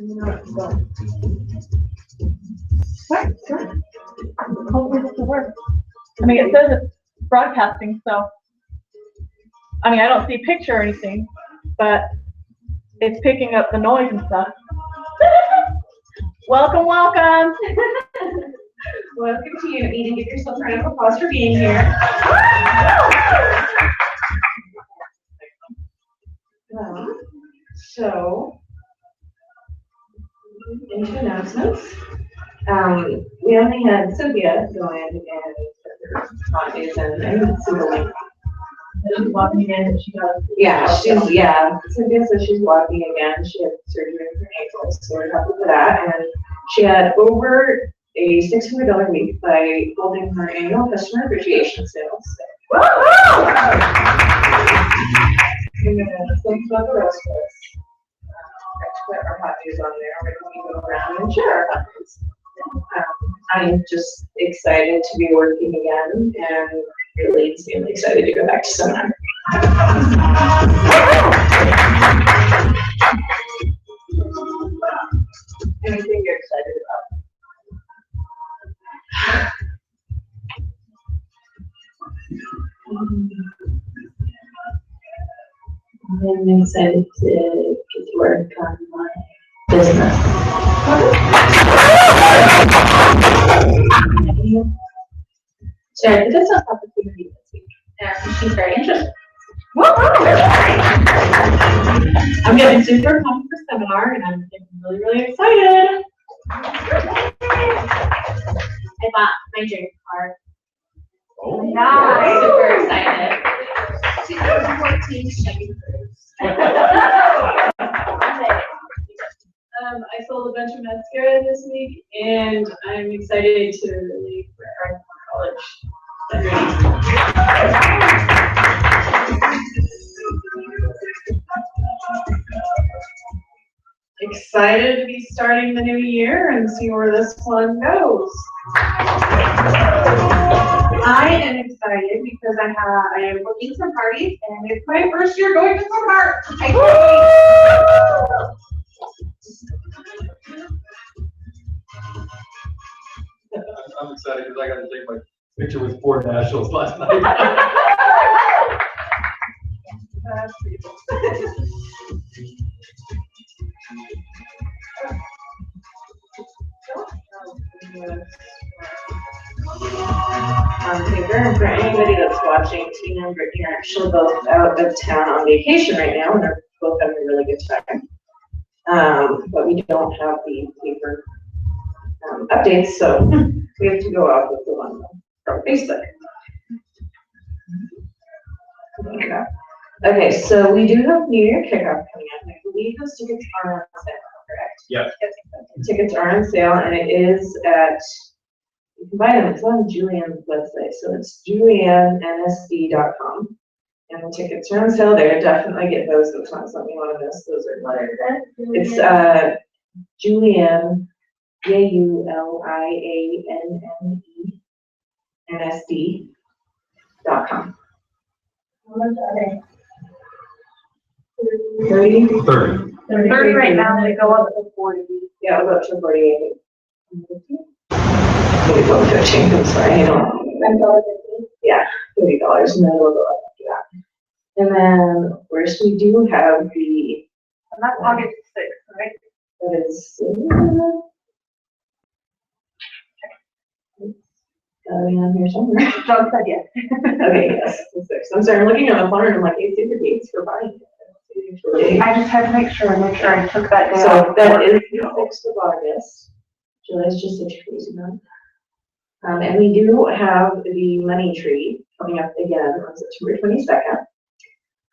Right. Hopefully this will work. I mean, it says it's broadcasting, so I mean, I don't see picture or anything, but it's picking up the noise and stuff. Welcome, welcome. Welcome to Unit Meeting. Give yourself a round of applause for being here. So, into announcements. We only had Cynthia go in and Mondays and Sue. She's walking in and she got a Cynthia says she's walking again. She had surgery in her ankle, so we're happy for that. And she had over a $600 week by holding her annual customer appreciation sales. And then thanks about the rest of us. I put our hot news on there. We're going to go around and share our hot news. I'm just excited to be working again and really extremely excited to go back to seminar. Anything you're excited about? I'm excited to get to work on my business. Shared the business opportunity this week, and she's very interested. I'm getting super pumped for seminar, and I'm really, really excited. I bought my dream car. Oh, Yeah, I'm super excited. 2014 Chevy Cruze. I sold a bunch of mascara this week, and I'm excited to leave for college. Excited to be starting the new year and see where this one goes. I am excited because I am booking some parties, and it's my first year going to summer. I'm excited because I got to take my picture with 4 nationals last night. For anybody that's watching, Tina and Brittany are actually both out of town on vacation right now, and they're both having a really good time. But we don't have the paper updates, so we have to go out with the one from Facebook. Okay, so we do have New Year kickoff coming up. I believe those tickets are on sale, correct? Yeah. Tickets are on sale, and it is at, you can buy them, it's on Julian's website, so it's juliannsd.com. And the tickets are on sale there. Definitely get those. That's not something you want to miss. Those are what it's Julian, JulianNNENSD.com. 30 right now, they go up to 40. Yeah, we'll go up to 48. Maybe go to 15, I'm sorry, I don't. Yeah, $30, and then we'll go up after that. And then, of course, we do have the. And that's August 6th, right? That is. On here somewhere. John said yes. Okay, yes, the 6th. I'm sorry, I'm looking at the phone and I'm like, hey, see the dates for buying it. I just had to make sure I took that day So off. that is the 6th of August. July's just such a crazy month. And we do have the money tree coming up again on September 22nd.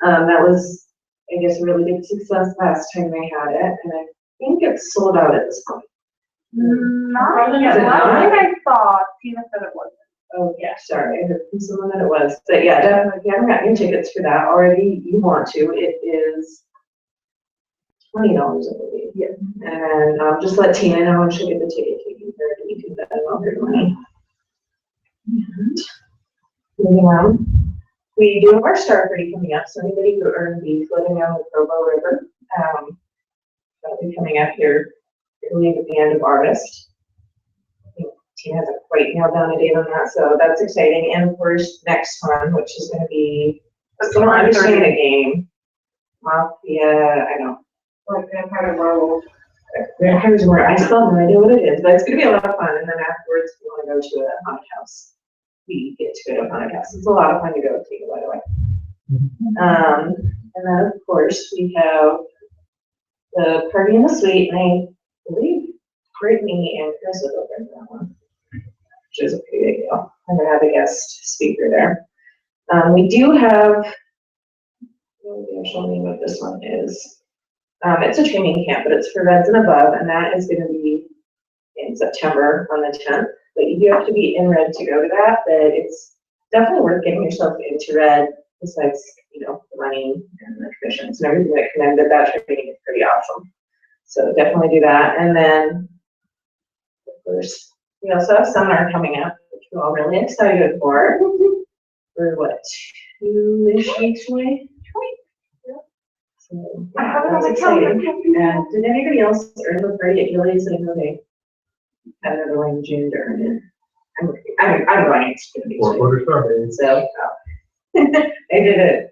That was, I guess, a really good success last time they had it, and I think it's sold out at this point. Not yet. Last thing I saw, Tina said it wasn't. Oh, yeah, sorry, I heard from someone that it was. But yeah, definitely, if you haven't gotten your tickets for that already, you want to. It is $20, I believe. Yeah. And just let Tina know when she'll get the ticket taken care of. You can bet on her money. And moving on, we do have our Star Party coming up. So anybody who earned the floating down the Provo River, that'll be coming up here believe at the end of August. I think Tina hasn't quite nailed down a date on that, so that's exciting. And of course, next one, which is gonna be, I don't understand the game. Mafia, I don't. Like Vampire and Werewolf. Vampires and Werewolves, I still have no idea what it is, but it's gonna be a lot of fun. And then afterwards, if you wanna go to a haunted house, we get to go to a haunted house. It's a lot of fun to go to, by the way. And then of course, we have the party in the suite, and I believe Brittany and Chris will go there for that one, which is a pretty big deal. I'm gonna have a guest speaker there. We do have, what the actual name of this one is. It's a training camp, but it's for Reds and above, and that is gonna be in September on the 10th. But you do have to be in Red to go to that, but it's definitely worth getting yourself into Red, besides, you know, the money and the commissions and everything that come in, but that training is pretty awesome. So definitely do that. And then, of course, we also have seminar coming up, which we're all really excited for. We're what, 2-ish weeks away? So, yeah, that's exciting. And did anybody else earn the party at Gillies? I know they had another one in June to earn it. I'm going, it's gonna be soon. So, I did it.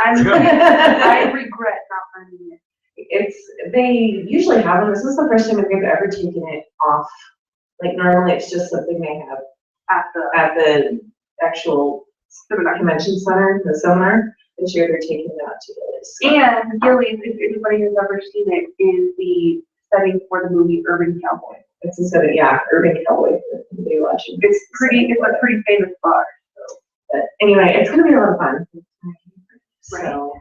I regret not finding it. They usually have them. This is the first time we've ever taken it off. Like normally it's just something they have at the actual convention center, the seminar. This year they're taking it out to Gillies. And Gillies, if anybody has ever seen it, is the setting for the movie Urban Cowboy. It's a setting, yeah, Urban Cowboy. They watching. It's a pretty famous bar. But anyway, it's gonna be a lot of fun. So,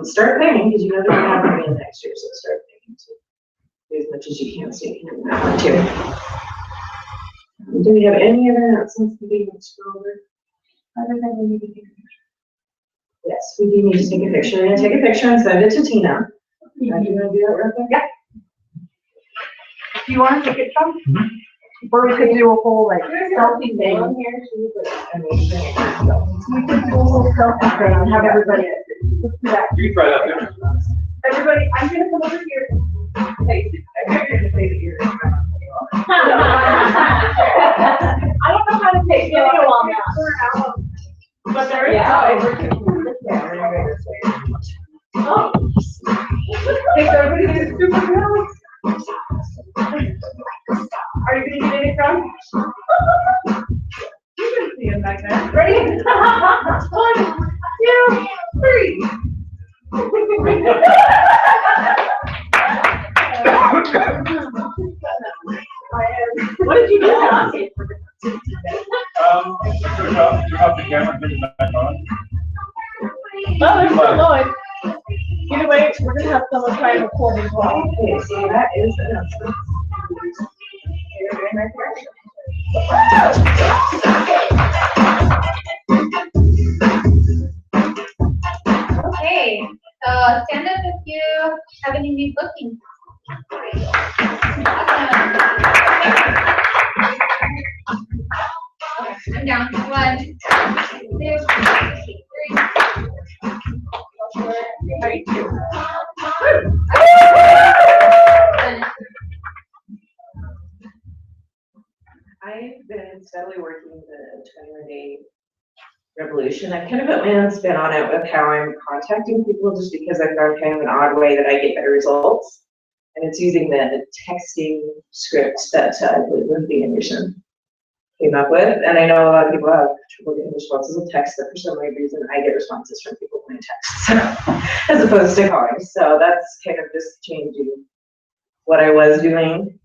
start planning, because you know they're gonna have it again next year, so start planning to do as much as you can so you can do that one too. Do we have any other announcements we need to go over? Other than we need to take a picture. Yes, we do need to take a picture. We're gonna take a picture and send it to Tina. You wanna do that real quick? Yeah. Do you want to take it, Sean? Or we could do a whole like selfie thing. On here too, but I mean, you can make it. We could do a whole selfie thing and have everybody. Let's do that. You can try that too. Everybody, I'm gonna come over here. Hey, I'm not gonna say that you're. I don't know how to take video on that. But there is. Oh. Thanks, everybody. This is super cool. Are you gonna get it from? You can see him back there. Ready? 1, 2, 3. What did you do? Turn off the camera, put it back on. Oh, there's no noise. Either way, we're gonna have someone try and record as well. Okay, so that is the announcement. Okay, so stand up if you have any new bookings. Okay, I'm down. 1, 2, 3. I've been steadily working the 21-day revolution. I've kind of put my own spin on it with how I'm contacting people, just because I found kind of an odd way that I get better results. And it's using the texting scripts that Lindsay Anderson came up with. And I know a lot of people have trouble getting responses with text, but for some weird reason, I get responses from people when I text, as opposed to calling. So that's kind of just changing what I was doing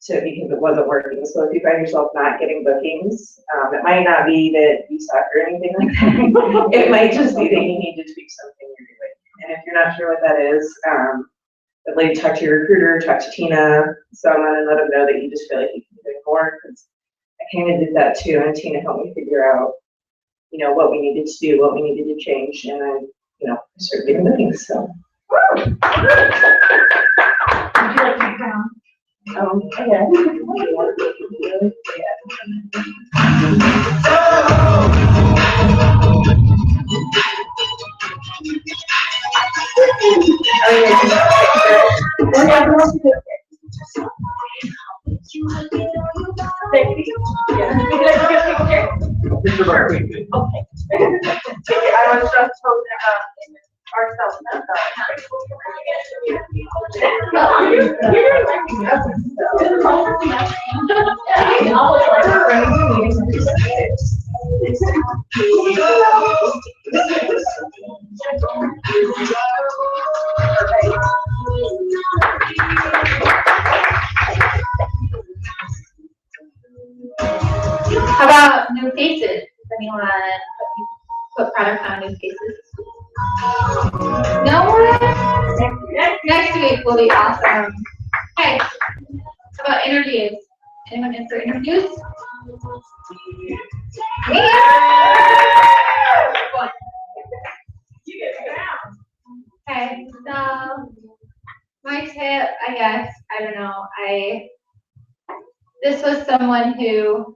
because it wasn't working. So if you find yourself not getting bookings, it might not be that you suck or anything like that. It might just be that you need to tweak something you're doing. And if you're not sure what that is, I'd like to talk to your recruiter, talk to Tina, someone, and let them know that you just feel like you can do more. Because I kind of did that too, and Tina helped me figure out, what we needed to do, what we needed to change, and then, I started getting bookings. So. Would you like to count? Okay. Thank you. Yeah. Would you like to get a picture? Picture by Queen. Okay. I was just hoping, ourselves. How about new faces? Does anyone put product on new faces? No one? Next week will be awesome. Okay. How about interviews? Anyone in for interviews? Okay, so my tip, I guess, I don't know, this was someone who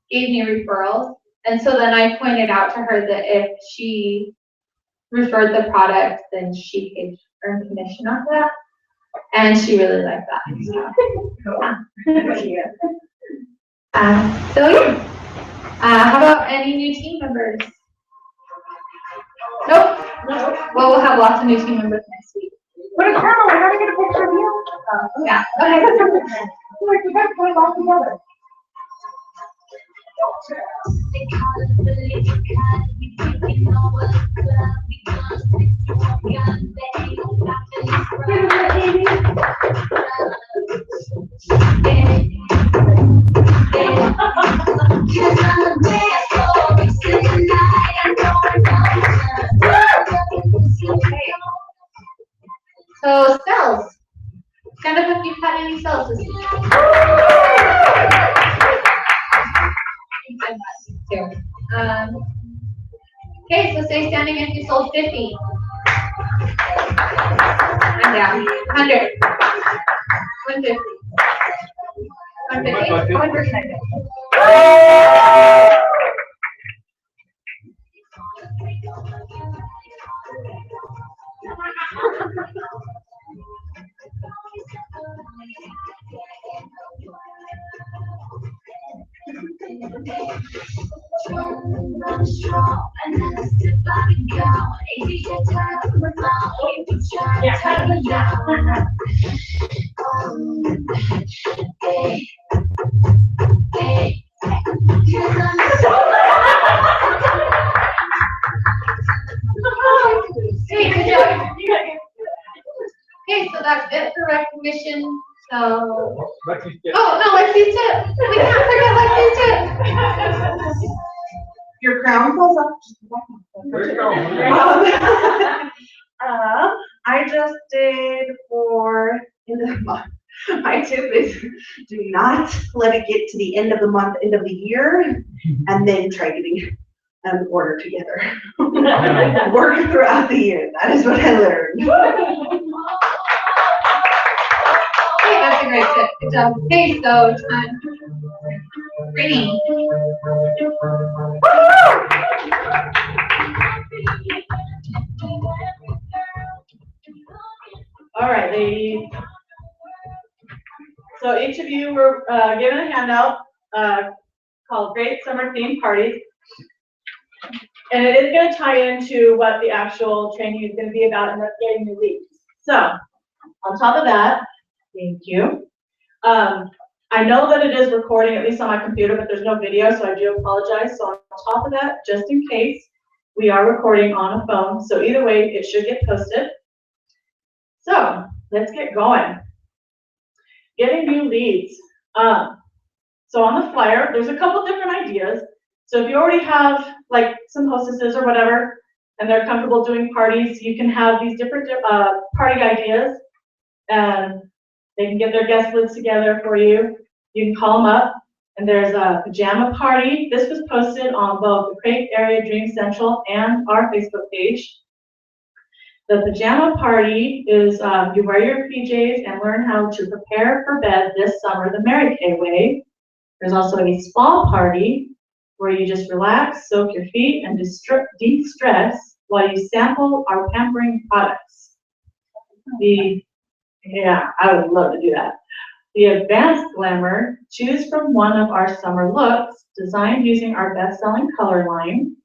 gave me referrals, and so then I pointed out to her that if she referred the product, then she could earn commission off that, and she really liked that. So yeah. How about any new team members? Nope. Well, we'll have lots of new team members next week. But it's Carol, we gotta get a picture of you. Yeah. Okay. Like, you guys put it all together. So cells. Stand up if you've had any cells this week. Okay, so stay standing if you sold 50. I'm down. 100. 150. 150. 100. Okay, so that's it for recognition. So, Lexi's tip. oh no, Lexi's tip. We can't forget Lexi's tip. Your crown falls up. There you go. I just did for end of the month. My tip is do not let it get to the end of the month, end of the year, and then try getting an order together. Work throughout the year. That is what I learned. Okay, that's a great tip. Good job. Okay, so time. Training. All right, ladies. So each of you were given a handout called Great Summer Theme Parties. And it is going to tie into what the actual training is going to be about and that's getting new leads. So on top of that, thank you. I know that it is recording, at least on my computer, but there's no video, so I do apologize. So on top of that, just in case, we are recording on a phone. So either way, it should get posted. So let's get going. Getting new leads. So on the flyer, there's a couple different ideas. So if you already have like some hostesses or whatever, and they're comfortable doing parties, you can have these different party ideas, and they can get their guest lists together for you. You can call them up, and there's a pajama party. This was posted on both the Craig Area Dream Central and our Facebook page. The pajama party is you wear your PJs and learn how to prepare for bed this summer the Mary Kay way. There's also a spa party where you just relax, soak your feet, and de-stress while you sample our pampering products. Yeah, I would love to do that. The Advanced Glamour, choose from one of our summer looks designed using our best-selling color line.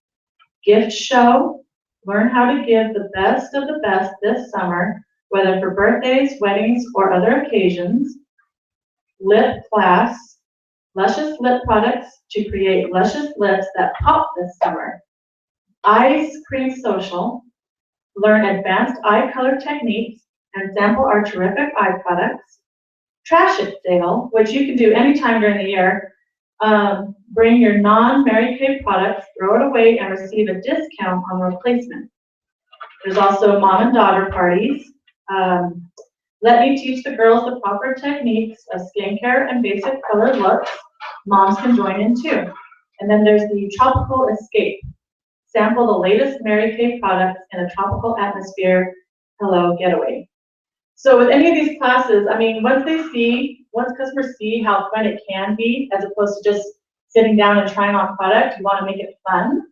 Gift Show, learn how to give the best of the best this summer, whether for birthdays, weddings, or other occasions. Lip Class, luscious lip products to create luscious lips that pop this summer. Ice Cream Social, learn advanced eye color techniques and sample our terrific eye products. Trash It Sale, which you can do anytime during the year. Bring your non-Mary Kay products, throw it away, and receive a discount on replacement. There's also mom and daughter parties. Let me teach the girls the proper techniques of skincare and basic color looks. Moms can join in too. And then there's the Tropical Escape. Sample the latest Mary Kay products in a tropical atmosphere. Hello, getaway. So with any of these classes, I mean, once customers see how fun it can be, as opposed to just sitting down and trying on product, you want to make it fun,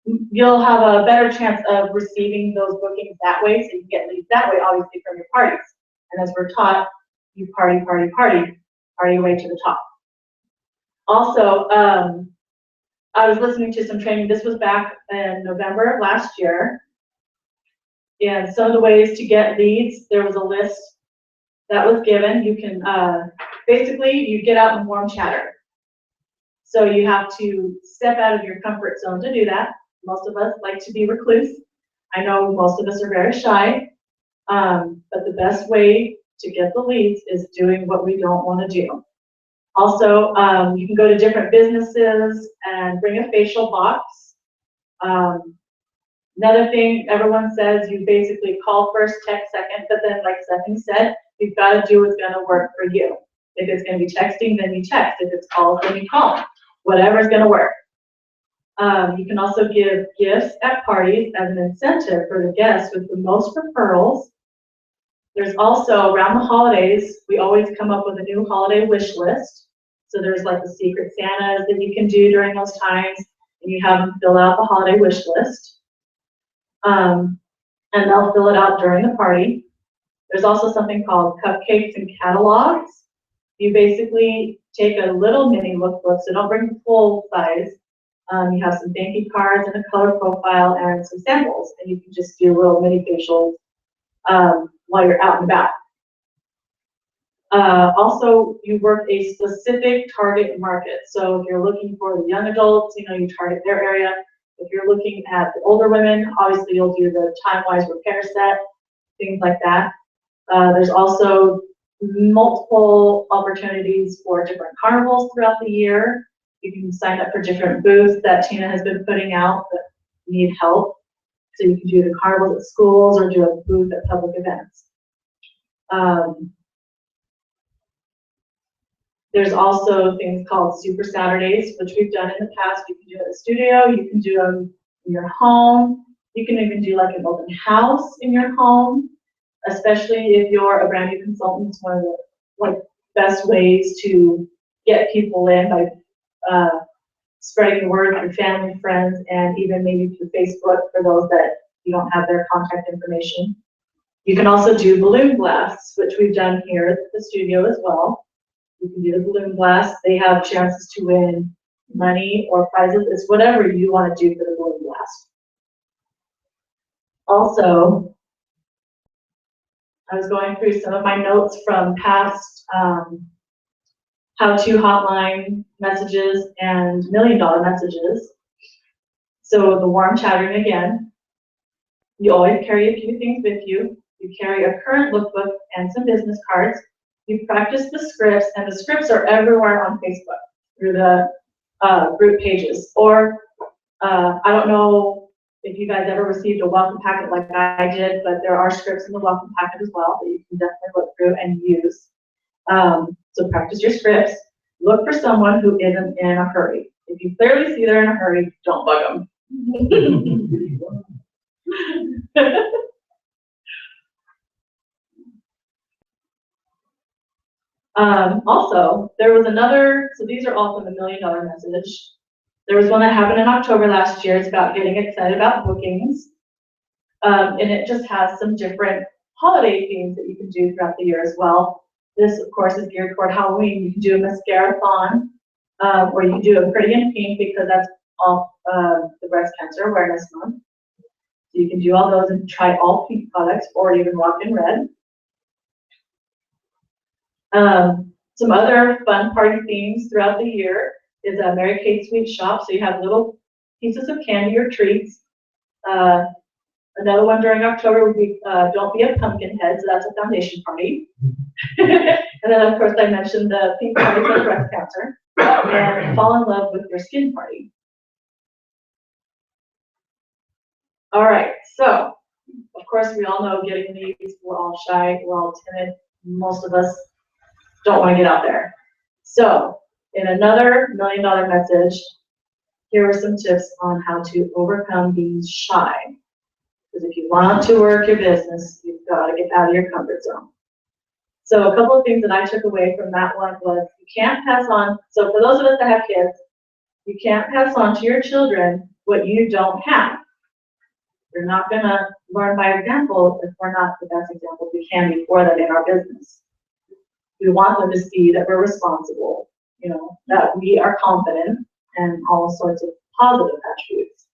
you'll have a better chance of receiving those bookings that way, so you can get leads that way, obviously, from your parties. And as we're taught, you party your way to the top. Also, I was listening to some training, this was back in November of last year, and some of the ways to get leads, there was a list that was given. You can, basically, you get out and warm chatter. So you have to step out of your comfort zone to do that. Most of us like to be recluse. I know most of us are very shy, but the best way to get the leads is doing what we don't want to do. Also, you can go to different businesses and bring a facial box. Another thing, everyone says you basically call first, text second, but then like Stephanie said, you've got to do what's going to work for you. If it's going to be texting, then you text. If it's calls, then you call. Whatever's going to work. You can also give gifts at parties as an incentive for the guests with the most referrals. There's also, around the holidays, we always come up with a new holiday wish list. So there's like the Secret Santas that you can do during those times, and you have them fill out the holiday wish list. And they'll fill it out during the party. There's also something called cupcakes and catalogs. You basically take a little mini lookbook, so don't bring the full size. You have some thank you cards and a color profile and some samples, and you can just do little mini facials while you're out and about. Also, you work a specific target market. So if you're looking for the young adults, you target their area. If you're looking at the older women, obviously you'll do the time-wise repair set, things like that. There's also multiple opportunities for different carnivals throughout the year. You can sign up for different booths that Tina has been putting out that need help. So you can do the carnivals at schools or do a booth at public events. There's also things called Super Saturdays, which we've done in the past. You can do it at the studio, you can do them in your home. You can even do like an open house in your home, especially if you're a brand new consultant. It's one of the best ways to get people in by spreading the word through family, friends, and even maybe through Facebook for those that you don't have their contact information. You can also do balloon blasts, which we've done here at the studio as well. You can do the balloon blast. They have chances to win money or prizes. It's whatever you want to do for the balloon blast. Also, I was going through some of my notes from past how-to hotline messages and $1 million messages. So the warm chattering again. You always carry a few things with you. You carry a current lookbook and some business cards. You practice the scripts, and the scripts are everywhere on Facebook through the group pages. Or I don't know if you guys ever received a welcome packet like I did, but there are scripts in the welcome packet as well that you can definitely look through and use. So practice your scripts. Look for someone who isn't in a hurry. If you clearly see they're in a hurry, don't bug them. Also, there was another, so these are all from the $1 million message. There was one that happened in October last year. It's about getting excited about bookings. And it just has some different holiday themes that you can do throughout the year as well. This, of course, is geared toward Halloween. You can do a mascara-thon, or you can do a Pretty in Pink because that's all the breast cancer awareness month. So you can do all those and try all pink products, or even walk in red. Some other fun party themes throughout the year is a Mary Kate Sweet Shop. So you have little pieces of candy or treats. Another one during October would be Don't Be a Pumpkinhead, so that's a foundation party. And then, of course, I mentioned the pink party for breast cancer and Fall in Love with Your Skin party. All right, so, of course, we all know getting these, we're all shy, we're all timid. Most of us don't want to get out there. So, in another $1 million message, here are some tips on how to overcome being shy. Because if you want to work your business, you've got to get out of your comfort zone. So a couple of things that I took away from that one was you can't pass on, so for those of us that have kids, you can't pass on to your children what you don't have. You're not going to learn by example if we're not the best examples we can be for that in our business. We want them to see that we're responsible, you know, that we are confident and all sorts of positive attributes.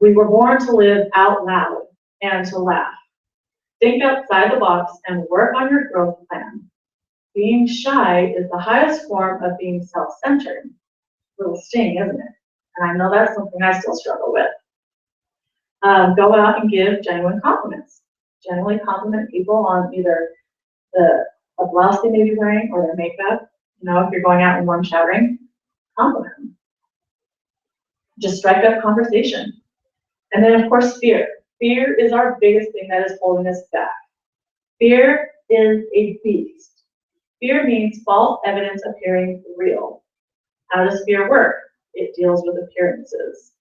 We were born to live out loud and to laugh. Think outside the box and work on your growth plan. Being shy is the highest form of being self-centered. A little sting, isn't it? And I know that's something I still struggle with. Go out and give genuine compliments. Genuinely compliment people on either a blouse they may be wearing or their makeup. You know, if you're going out and warm showering, compliment them. Just strike up conversation. And then, of course, fear. Fear is our biggest thing that is holding us back. Fear is a beast. Fear means false evidence appearing real. How does fear work? It deals with appearances.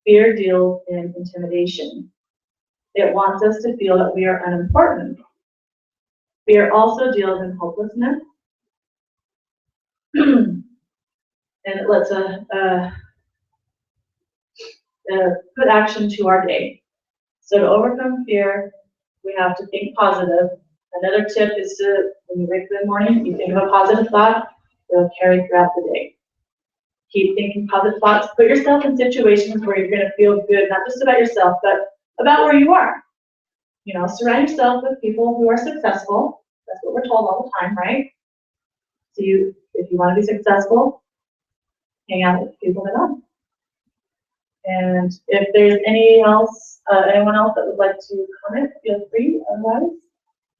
Fear deals in intimidation. It wants us to feel that we are unimportant. Fear also deals in hopelessness. And it lets us put action to our day. So to overcome fear, we have to think positive. Another tip is to, when you wake up in the morning, you think of a positive thought, it'll carry throughout the day. Keep thinking positive thoughts. Put yourself in situations where you're going to feel good, not just about yourself, but about where you are. You know, surround yourself with people who are successful. That's what we're told all the time, right? So if you want to be successful, hang out with people that are. And if there's anyone else that would like to comment, feel free. Otherwise,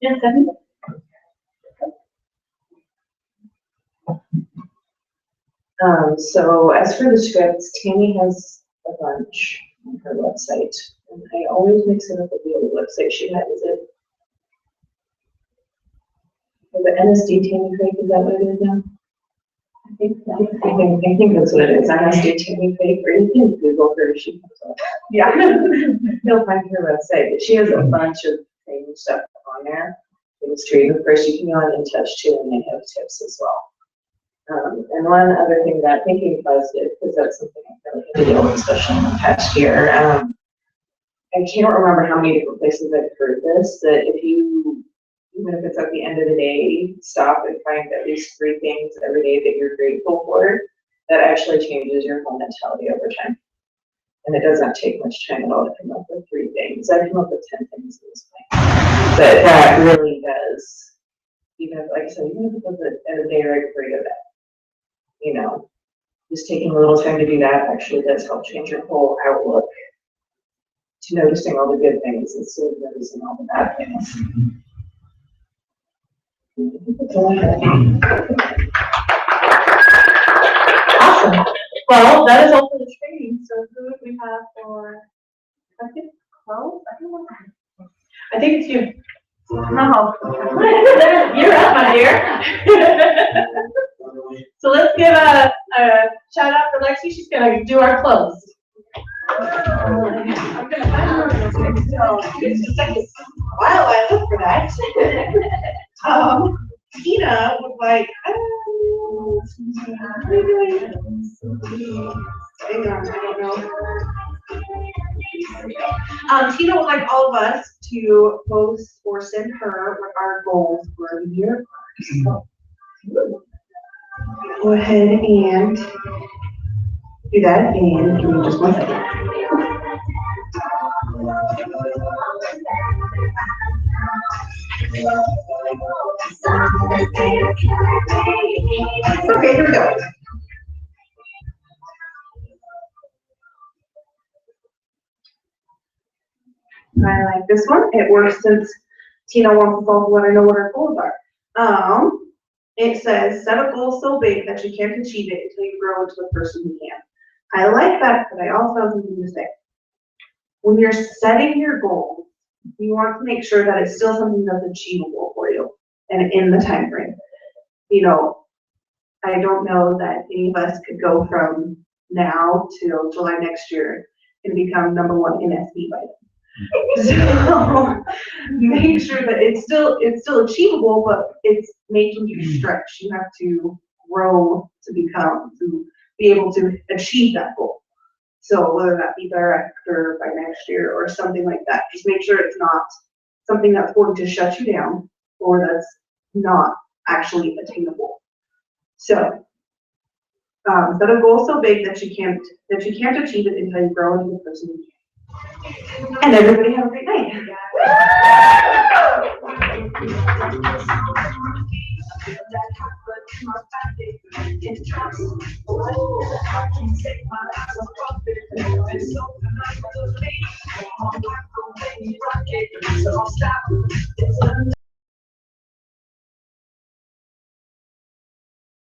yes, Debbie. So as for the scripts, Tammy has a bunch on her website, and I always mix it up with the other website she had. Is it the NSD Tammy Craig? Is that what it is now? I think that's what it is. NSD Tammy Craig, or you can Google her. She comes up. Yeah, you'll find her website. But she has a bunch of training stuff on there. Industry, of course, you can go on In Touch too, and they have tips as well. And one other thing that thinking positive, because that's something I really had to deal with, especially in the past year. I can't remember how many different places I've heard this, that if you, even if it's at the end of the day, stop and find at least 3 things every day that you're grateful for, that actually changes your whole mentality over time. And it doesn't take much time at all to come up with 3 things. I've come up with 10 things at this point. But that really does, even if, like I said, even if it's at the end of the day right before you go to bed, you know, just taking a little time to do that actually does help change your whole outlook to noticing all the good things instead of noticing all the bad things. Awesome. Well, that is all for the training. So who would we have for, I think, 12? I think it's you. No. You're up, my dear. So let's give a shout out for Lexi. She's going to do our close. I'm going to find her in just a second. While I look for that, Tina would like, what are you doing? Hang on, I don't know. Tina would like all of us to post or send her what our goals for the year are. So, go ahead and do that and give me just 1 second. Okay, here we go. I like this one. It works since Tina wants us all to let her know what our goals are. It says, set a goal so big that you can't achieve it until you grow into the person you can. I like that, but I also have something to say. When you're setting your goal, you want to make sure that it's still something that's achievable for you and in the time frame. You know, I don't know that any of us could go from now till July next year and become #1 in SB by then. So make sure that it's still achievable, but it's making you stretch. You have to grow to be able to achieve that goal. So whether that be director by next year or something like that, just make sure it's not something that's going to shut you down or that's not actually attainable. So set a goal so big that you can't achieve it until you grow into the person you can. And everybody have a great night.